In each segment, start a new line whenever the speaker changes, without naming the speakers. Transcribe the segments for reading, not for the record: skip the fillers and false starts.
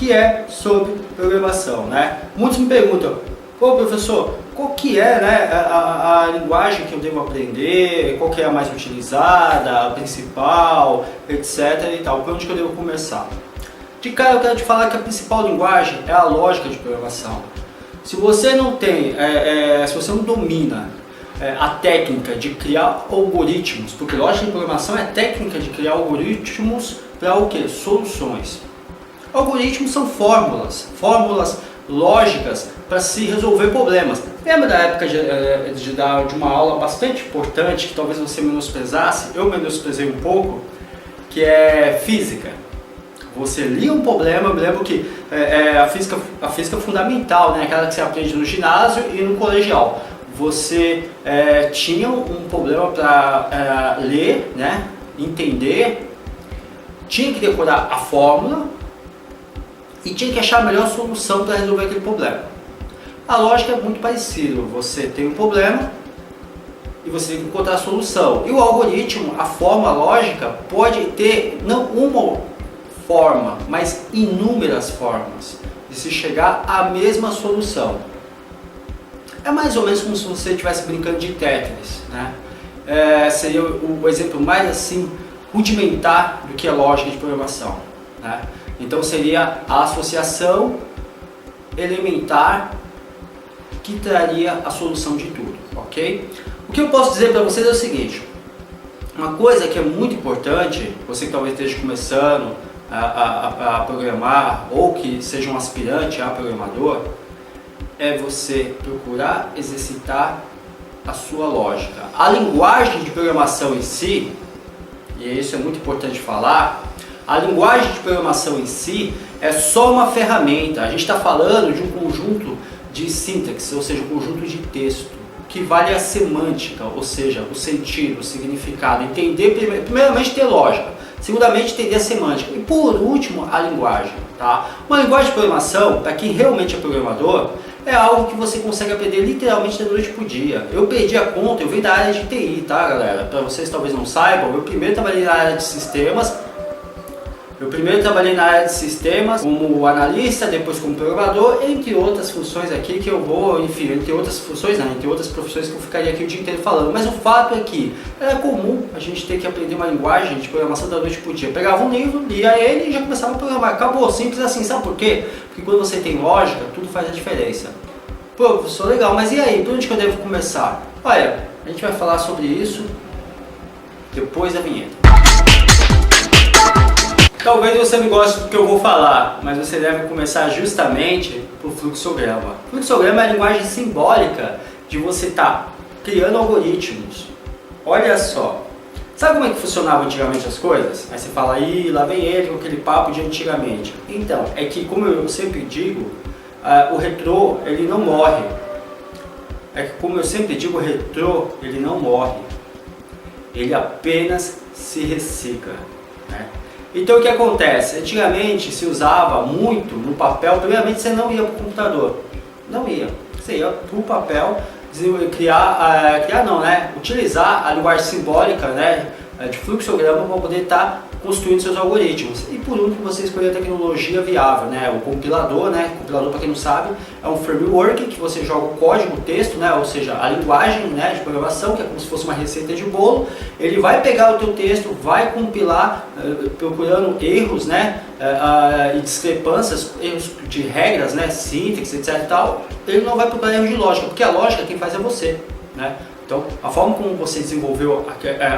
que é sobre programação, né? Muitos me perguntam, pô professor, qual que é, né, a linguagem que eu devo aprender, qual que é a mais utilizada, a principal, etc e tal, por onde que eu devo começar? De cara eu quero te falar que a principal linguagem é a lógica de programação. Se você não tem, se você não domina a técnica de criar algoritmos, porque lógica de programação é técnica de criar algoritmos para o que? Soluções. Algoritmos são fórmulas lógicas para se resolver problemas. Lembra da época de uma aula bastante importante que talvez você menosprezasse, eu menosprezei um pouco, que é física. Você lia um problema, eu me lembro que a física fundamental, né, aquela que você aprende no ginásio e no colegial. Você tinha um problema para ler, né, entender, tinha que decorar a fórmula e tinha que achar a melhor solução para resolver aquele problema. A lógica é muito parecida, você tem um problema e você tem que encontrar a solução. E o algoritmo, a forma lógica, pode ter não uma forma, mas inúmeras formas de se chegar à mesma solução. É mais ou menos como se você estivesse brincando de Tetris, né? Seria o exemplo mais assim rudimentar do que a lógica de programação, né? Então seria a associação elementar que traria a solução de tudo, ok? O que eu posso dizer para vocês é o seguinte: uma coisa que é muito importante, você que talvez esteja começando a programar ou que seja um aspirante a programador, é você procurar exercitar a sua lógica. A linguagem de programação em si, e isso é muito importante falar, a linguagem de programação em si é só uma ferramenta. A gente está falando de um conjunto de sintaxe, ou seja, um conjunto de texto, que vale a semântica, ou seja, o sentido, o significado, entender, primeiramente ter lógica, segundamente entender a semântica e por último a linguagem, tá? Uma linguagem de programação, para quem realmente é programador, é algo que você consegue aprender literalmente da noite pro dia. Eu perdi a conta, eu venho da área de TI, tá galera? Para vocês talvez não saibam, eu primeiro trabalhei na área de sistemas, como analista, depois como programador, entre outras funções aqui que eu vou, enfim, entre outras funções, não, entre outras profissões que eu ficaria aqui o dia inteiro falando. Mas o fato é que era comum a gente ter que aprender uma linguagem de programação da noite pro dia. Pegava um livro, lia ele e já começava a programar. Acabou, simples assim, sabe por quê? Porque quando você tem lógica, tudo faz a diferença. Pô, professor, legal, mas e aí, por onde que eu devo começar? Olha, a gente vai falar sobre isso depois da vinheta. Talvez você não goste do que eu vou falar, mas você deve começar justamente por fluxograma. Fluxograma é a linguagem simbólica de você estar criando algoritmos. Olha só, sabe como é que funcionava antigamente as coisas? Aí você fala, aí lá vem ele com aquele papo de antigamente. Então, é que como eu sempre digo, o retrô ele não morre. É que como eu sempre digo, o retrô ele não morre. Ele apenas se recicla, né? Então o que acontece? Antigamente se usava muito no papel, primeiramente você não ia para o computador, não ia, você ia para o papel, utilizar a linguagem simbólica, né, de fluxograma para poder estar construindo seus algoritmos. E por último você escolher a tecnologia viável, né, o compilador, né, compilador para quem não sabe é um framework que você joga o código, o texto, né, ou seja, a linguagem, né, de programação, que é como se fosse uma receita de bolo. Ele vai pegar o teu texto, vai compilar procurando erros, né, e discrepâncias, erros de regras, né, sintaxe, etc e tal. Ele não vai procurar erros de lógica, porque a lógica quem faz é você, né? Então, a forma como você desenvolveu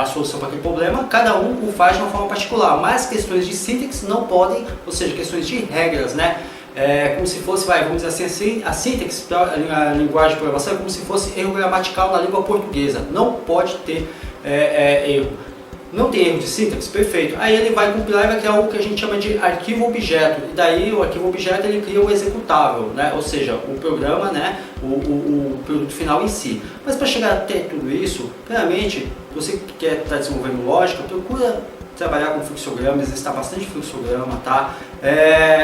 a solução para aquele problema, cada um o faz de uma forma particular, mas questões de sintaxe não podem, ou seja, questões de regras, né? Como se fosse, vamos dizer assim, a sintaxe para a linguagem de programação é como se fosse erro gramatical na língua portuguesa, não pode ter erro. Não tem erro de sintaxe? Perfeito. Aí ele vai compilar e vai criar algo que a gente chama de arquivo objeto. E daí o arquivo objeto ele cria o executável, né? Ou seja, o programa, né? O produto final em si. Mas para chegar até tudo isso, primeiramente, você que quer estar desenvolvendo lógica, procura trabalhar com fluxograma, exercitar bastante fluxograma, tá?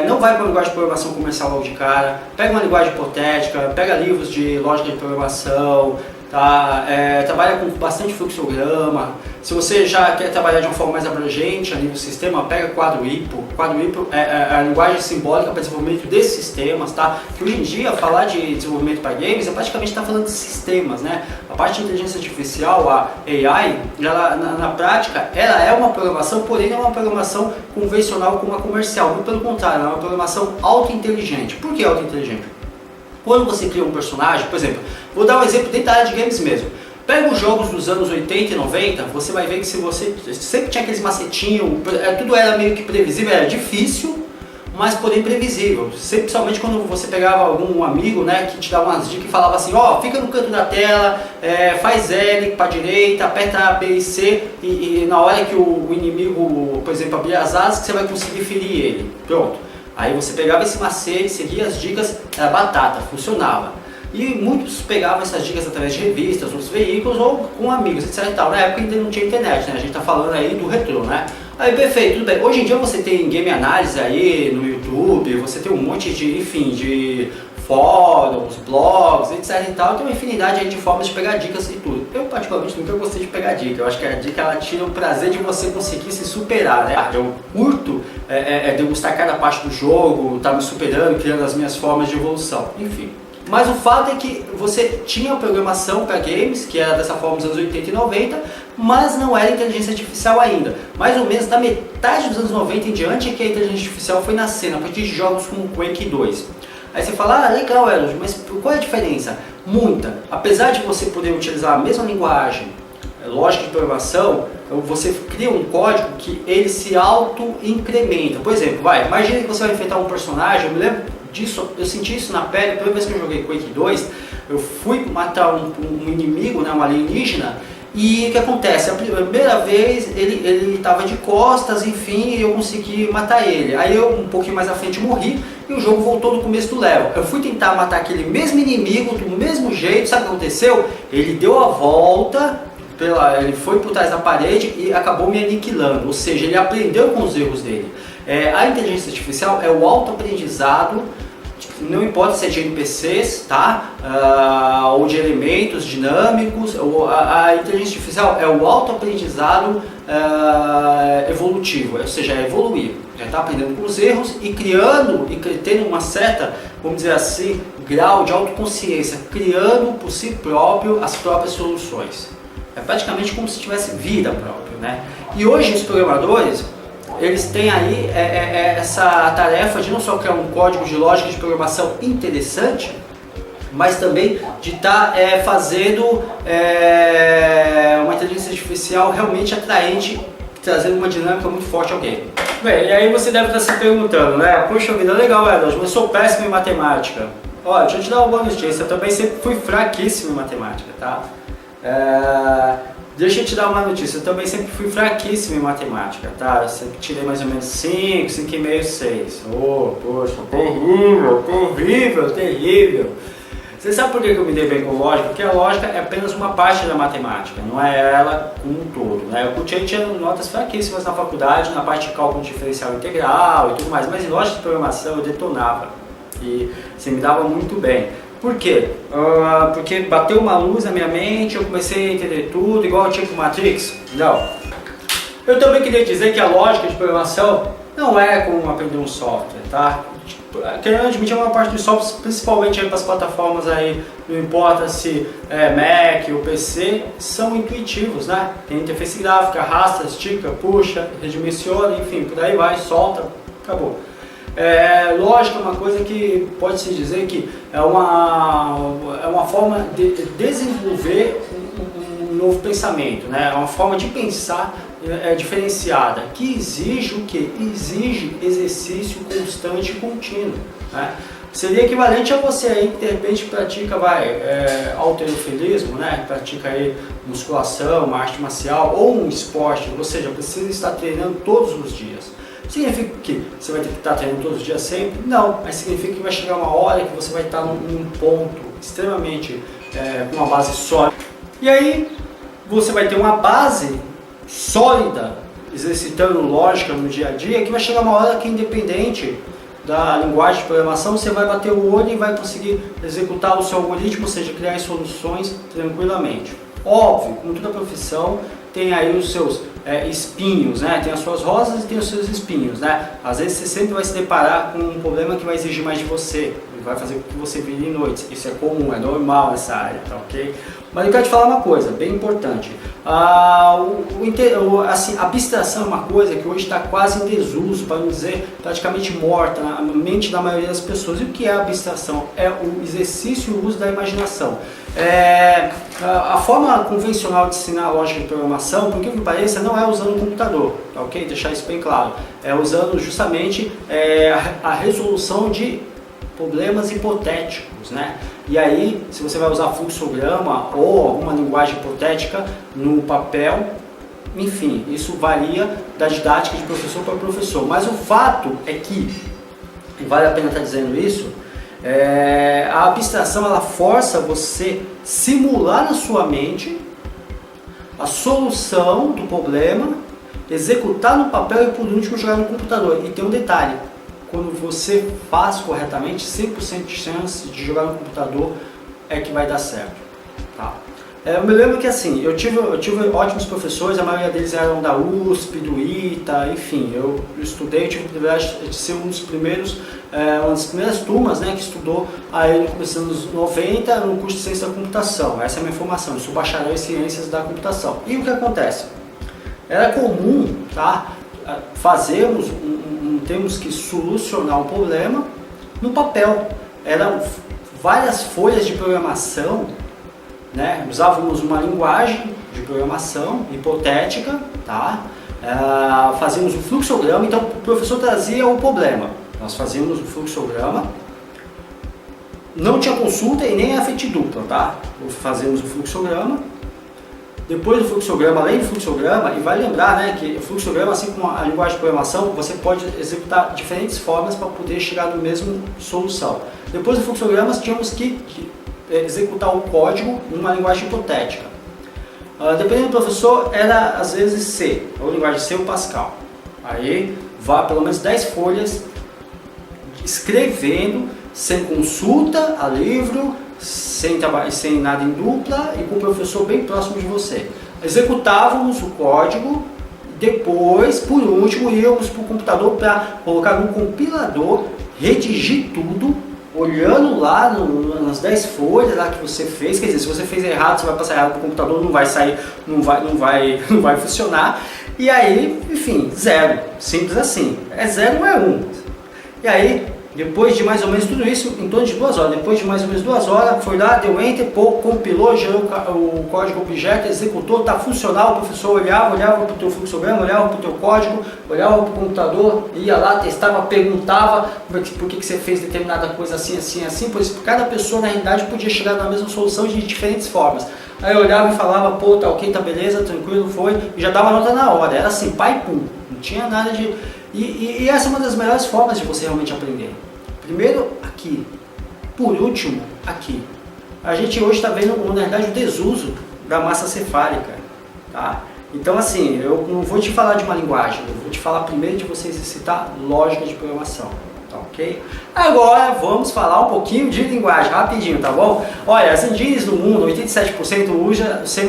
Não vai para uma linguagem de programação comercial logo de cara. Pega uma linguagem hipotética, pega livros de lógica de programação, tá? Trabalha com bastante fluxograma. Se você já quer trabalhar de uma forma mais abrangente ali no sistema, pega quadro IPO. Quadro IPO é a linguagem simbólica para desenvolvimento desses sistemas, tá? Que hoje em dia, falar de desenvolvimento para games é praticamente estar falando de sistemas, né? A parte de inteligência artificial, a AI, ela, na prática, ela é uma programação, porém é uma programação convencional como a comercial. Muito pelo contrário, ela é uma programação auto-inteligente. Por que auto-inteligente? Quando você cria um personagem, por exemplo, vou dar um exemplo dentro da área de games mesmo. Pega os jogos dos anos 80 e 90, você vai ver que se você sempre tinha aqueles macetinhos, tudo era meio que previsível, era difícil, mas porém previsível. Principalmente quando você pegava algum amigo, né, que te dava umas dicas e falava assim, ó, fica no canto da tela, faz L para direita, aperta B e C e na hora que o inimigo, por exemplo, abrir as asas, que você vai conseguir ferir ele. Pronto. Aí você pegava esse macete, seguia as dicas, era batata, funcionava. E muitos pegavam essas dicas através de revistas, outros veículos ou com amigos, etc e tal. Na época ainda não tinha internet, né? A gente tá falando aí do retrô, né? Aí perfeito, tudo bem. Hoje em dia você tem game análise aí no YouTube, você tem um monte de, enfim, de fóruns, blogs, etc e tal. Tem uma infinidade aí de formas de pegar dicas e tudo. Eu particularmente nunca gostei de pegar dica. Eu acho que a dica ela tira o prazer de você conseguir se superar, né? Eu curto degustar cada parte do jogo, tá me superando, criando as minhas formas de evolução, enfim. Mas o fato é que você tinha programação para games, que era dessa forma nos anos 80 e 90, mas não era inteligência artificial ainda. Mais ou menos da metade dos anos 90 em diante é que a inteligência artificial foi nascendo, a partir de jogos como Quake 2. Aí você fala, legal, Eros, mas qual é a diferença? Muita. Apesar de você poder utilizar a mesma linguagem, lógica de programação, você cria um código que ele se auto-incrementa. Por exemplo, imagina que você vai enfrentar um personagem, eu me lembro disso, eu senti isso na pele, a primeira vez que eu joguei Quake 2, eu fui matar um inimigo, né, um alienígena, e o que acontece? A primeira vez ele estava de costas, enfim, e eu consegui matar ele. Aí eu, um pouquinho mais à frente, morri, e o jogo voltou no começo do level. Eu fui tentar matar aquele mesmo inimigo, do mesmo jeito, sabe o que aconteceu? Ele deu a volta, ele foi por trás da parede e acabou me aniquilando, ou seja, ele aprendeu com os erros dele. A inteligência artificial é o autoaprendizado, não importa se é de NPCs, tá? Ou de elementos dinâmicos, a inteligência artificial é o autoaprendizado evolutivo, ou seja, é evoluir, já está aprendendo com os erros e criando e tendo uma certa, vamos dizer assim, grau de autoconsciência, criando por si próprio as próprias soluções. É praticamente como se tivesse vida própria, né? E hoje os programadores, eles têm aí essa tarefa de não só criar um código de lógica de programação interessante, mas também de estar fazendo uma inteligência artificial realmente atraente, trazendo uma dinâmica muito forte ao game. Bem, e aí você deve estar se perguntando, né? Poxa vida, legal, Eros, mas eu sou péssimo em matemática. Olha, deixa eu te dar uma boa notícia, eu também sempre fui fraquíssimo em matemática, tá? Deixa eu te dar uma notícia, eu também sempre fui fraquíssimo em matemática, tá? Eu sempre tirei mais ou menos 5, 5,5, 6. Poxa, terrível. Você sabe por que eu me dei bem com lógica? Porque a lógica é apenas uma parte da matemática, não é ela como um todo, né? Eu tinha notas fraquíssimas na faculdade, na parte de cálculo diferencial integral e tudo mais, mas em lógica de programação eu detonava e assim, me dava muito bem. Por quê? Porque bateu uma luz na minha mente, eu comecei a entender tudo, igual tipo Matrix? Não. Eu também queria dizer que a lógica de programação não é como aprender um software, tá? Querendo admitir, uma parte dos softwares, principalmente para as plataformas aí, não importa se é Mac ou PC, são intuitivos, né? Tem interface gráfica, arrasta, estica, puxa, redimensiona, enfim, por aí vai, solta, acabou. Lógica é uma coisa que pode-se dizer que é uma forma de desenvolver um novo pensamento, né? É uma forma de pensar diferenciada, que exige o quê? Exige exercício constante e contínuo, né? Seria equivalente a você aí que de repente pratica halterofilismo, né? Pratica aí musculação, uma arte marcial ou um esporte, ou seja, precisa estar treinando todos os dias. Significa que você vai ter que estar treinando todos os dias sempre? Não, mas significa que vai chegar uma hora que você vai estar num ponto extremamente com uma base sólida. E aí você vai ter uma base sólida, exercitando lógica no dia a dia, que vai chegar uma hora que independente da linguagem de programação, você vai bater o olho e vai conseguir executar o seu algoritmo, ou seja, criar soluções tranquilamente. Óbvio, como toda profissão, tem aí os seus espinhos, né? Tem as suas rosas e tem os seus espinhos, né? Às vezes você sempre vai se deparar com um problema que vai exigir mais de você, vai fazer com que você vire noites. Isso é comum, é normal nessa área, tá ok? Mas eu quero te falar uma coisa bem importante. Assim, a abstração é uma coisa que hoje está quase em desuso, para não dizer praticamente morta na mente da maioria das pessoas. E o que é a abstração? É o exercício e o uso da imaginação. A forma convencional de ensinar a lógica de programação, por que pareça, não é usando o computador, tá ok? Deixar isso bem claro. É usando justamente a resolução de problemas hipotéticos, né? E aí, se você vai usar fluxograma ou alguma linguagem hipotética no papel, enfim, isso varia da didática de professor para professor. Mas o fato é que, e vale a pena estar dizendo isso, a abstração ela força você simular na sua mente a solução do problema, executar no papel e por último jogar no computador. E tem um detalhe: quando você faz corretamente, 100% de chance de jogar no computador é que vai dar certo, tá? Eu me lembro que assim, eu tive ótimos professores, a maioria deles eram da USP, do ITA, enfim, eu estudei, tive o privilégio de ser uma das primeiras turmas, né, que estudou aí no começo dos anos 90 no curso de Ciência da Computação. Essa é a minha formação, eu sou bacharel em Ciências da Computação. E o que acontece? Era comum, tá, temos que solucionar um problema no papel. Eram várias folhas de programação, né? Usávamos uma linguagem de programação hipotética, tá? Fazíamos um fluxograma, então o professor trazia o problema. Nós fazíamos o fluxograma, não tinha consulta e nem afete dupla, tá? Fazíamos o fluxograma. Depois do fluxograma, além do fluxograma, e vai lembrar, né, que o fluxograma, assim como a linguagem de programação, você pode executar diferentes formas para poder chegar no mesmo solução. Depois do fluxograma, tínhamos que executar o código numa linguagem hipotética. Dependendo do professor, era às vezes C, ou linguagem C ou Pascal. Aí, vai pelo menos 10 folhas escrevendo, sem consulta a livro, sem nada em dupla e com o professor bem próximo de você. Executávamos o código, depois, por último, íamos para o computador para colocar no compilador, redigir tudo, olhando lá nas 10 folhas lá que você fez. Quer dizer, se você fez errado, você vai passar errado para o computador, não vai sair, não vai funcionar. E aí, enfim, zero. Simples assim. É 0 ou é 1. E aí, depois de mais ou menos tudo isso, em torno de 2 horas, depois de mais ou menos 2 horas, foi lá, deu enter, compilou, gerou o código objeto, executou, está funcional, o professor olhava para o teu fluxograma, olhava para o teu código, olhava para o computador, ia lá, testava, perguntava por que você fez determinada coisa assim, assim, assim, pois cada pessoa na realidade podia chegar na mesma solução de diferentes formas. Aí eu olhava e falava, pô, tá ok, tá beleza, tranquilo, foi, e já dava nota na hora, era assim, pai pum, não tinha nada de... E essa é uma das melhores formas de você realmente aprender. Primeiro aqui, por último aqui. A gente hoje está vendo, na verdade, o desuso da massa cefálica, tá? Então assim, eu não vou te falar de uma linguagem, eu vou te falar primeiro de você exercitar lógica de programação, tá ok? Agora vamos falar um pouquinho de linguagem, rapidinho, tá bom? Olha, as engines no mundo, 87% usa o C++,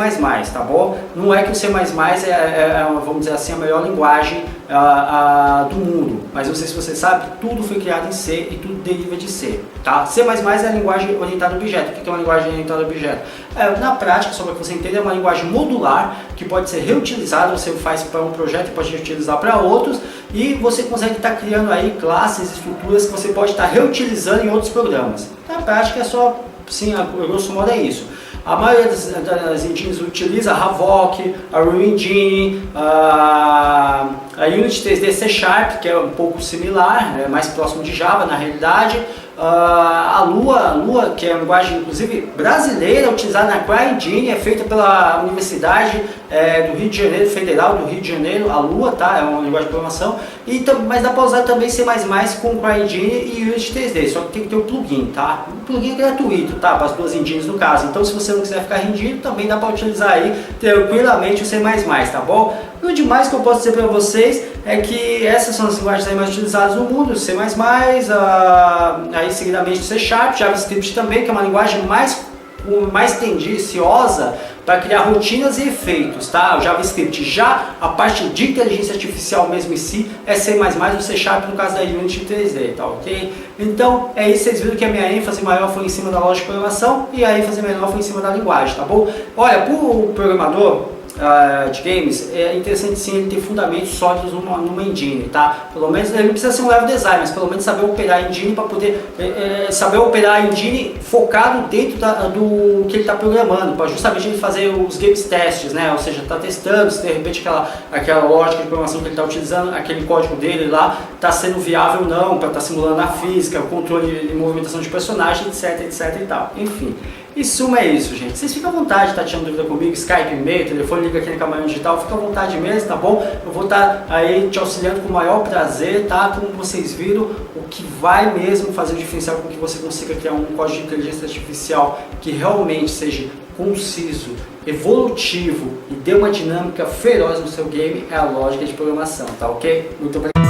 tá bom? Não é que o C++ vamos dizer assim, a melhor linguagem do mundo, mas não sei se você sabe, tudo foi criado em C e tudo deriva de C, tá? C++ é a linguagem orientada a objeto. O que é uma linguagem orientada a objeto? Na prática, só para que você entenda, é uma linguagem modular que pode ser reutilizada, você faz para um projeto e pode reutilizar para outros, e você consegue estar criando aí classes, estruturas que você pode estar reutilizando em outros programas. Na prática é só, sim, a grosso modo é isso. A maioria das engines utiliza a Havok, a Unreal Engine, a Unity 3D C Sharp, que é um pouco similar, é mais próximo de Java na realidade. A Lua, que é uma linguagem inclusive brasileira, utilizada na CryEngine, é feita pela Universidade do Rio de Janeiro, Federal do Rio de Janeiro, a Lua, tá? É uma linguagem de programação, mas dá para usar também C++ com CryEngine e Unity 3D, só que tem que ter o plugin, tá? O plugin é gratuito, tá? Para as duas engines no caso, então se você não quiser ficar rendido, também dá para utilizar aí tranquilamente o C++, tá bom? E o demais que eu posso dizer para vocês é que essas são as linguagens aí mais utilizadas no mundo, C++, aí seguidamente C#, JavaScript também, que é uma linguagem mais tendenciosa para criar rotinas e efeitos, tá? O JavaScript. Já a parte de inteligência artificial mesmo em si é C++, o C# no caso da Unity 3D, tá ok? Então é isso, vocês viram que a minha ênfase maior foi em cima da lógica de programação e a ênfase menor foi em cima da linguagem, tá bom? Olha, para o programador de games, é interessante sim ele ter fundamentos sólidos numa engine, tá? Pelo menos ele não precisa ser um level designer, mas pelo menos saber operar a engine para poder saber operar a engine focado dentro do que ele está programando, para justamente ele fazer os games testes, né? Ou seja, está testando se de repente aquela lógica de programação que ele está utilizando, aquele código dele lá, está sendo viável ou não, para estar simulando a física, o controle de movimentação de personagem, etc e tal. Enfim. Em suma é isso, gente. Vocês ficam à vontade de estar tirando dúvida comigo, Skype, e-mail, telefone, liga aqui na Camarão Digital, fica à vontade mesmo, tá bom? Eu vou estar aí te auxiliando com o maior prazer, tá? Como vocês viram, o que vai mesmo fazer o diferencial com que você consiga criar um código de inteligência artificial que realmente seja conciso, evolutivo e dê uma dinâmica feroz no seu game é a lógica de programação, tá ok? Muito obrigado.